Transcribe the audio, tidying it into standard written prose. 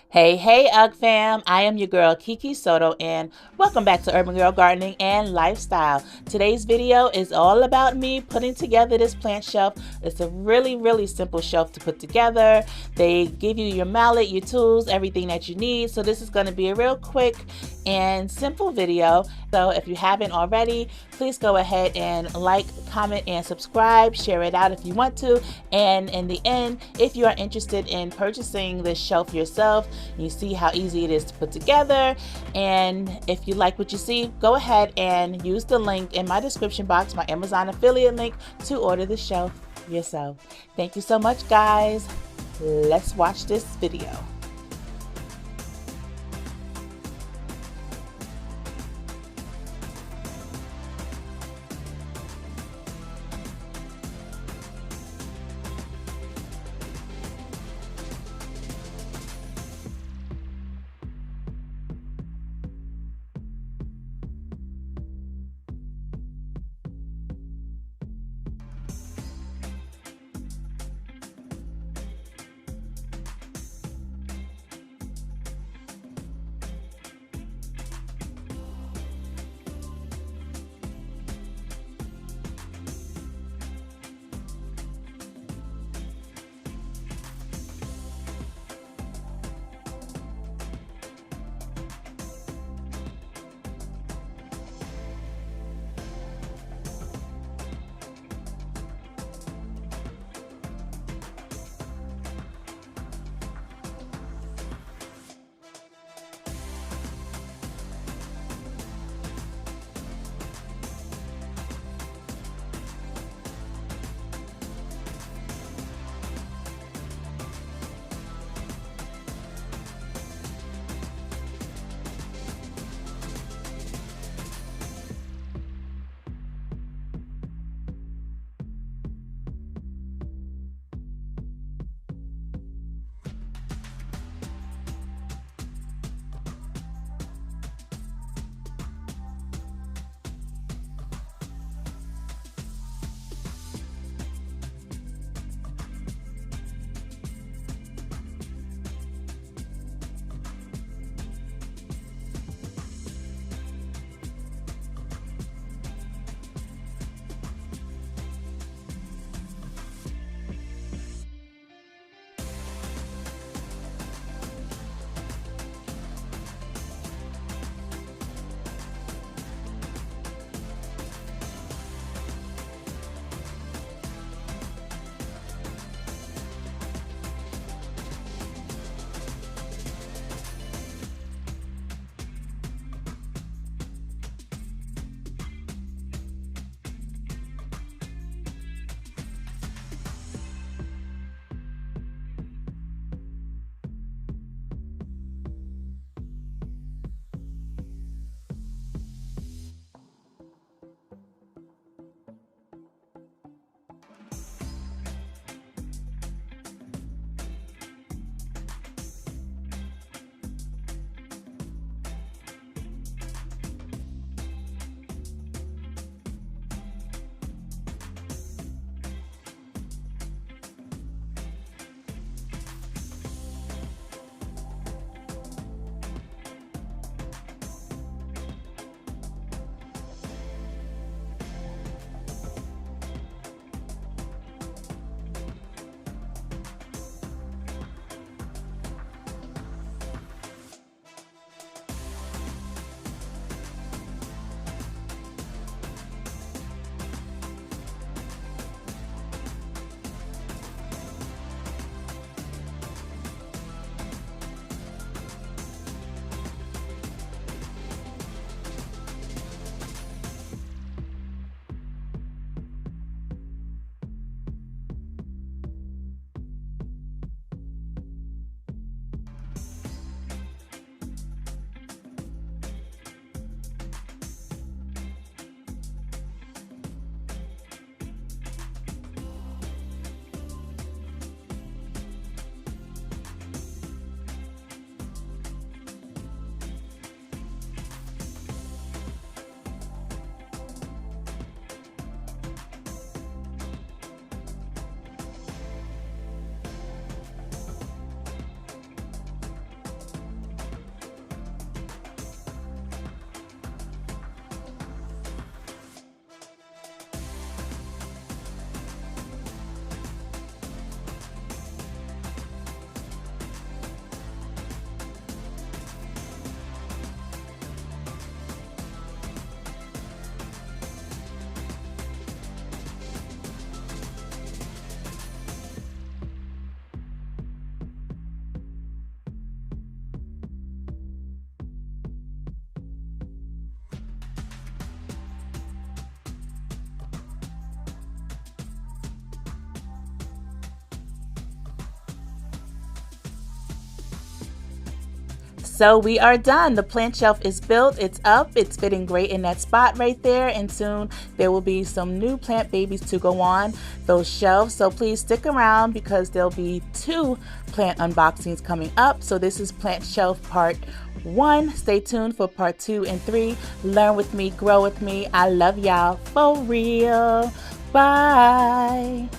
Hey, UGG fam. I am your girl, Kee Kee Soto, and welcome back to Urban Girl Gardening and Lifestyle. Today's video is all about me putting together this plant shelf. It's a really simple shelf to put together. They give you your mallet, your tools, everything that you need. So this is going to be a real quick and simple video. So if you haven't already, please go ahead and like, comment, and subscribe. Share it out if you want to. And in the end, if you are interested in purchasing this shelf yourself, you see how easy it is to put together. And if you like what you see, go ahead and use the link in my description box, my Amazon affiliate link, to order the shelf yourself. Thank you so much, guys. Let's watch this video. So we are done. The plant shelf is built, it's up, it's fitting great in that spot right there, and soon there will be some new plant babies to go on those shelves. So please stick around because there'll be 2 plant unboxings coming up. So this is plant shelf part 1. Stay tuned for part 2 and 3. Learn with me, grow with me. I love y'all for real. Bye.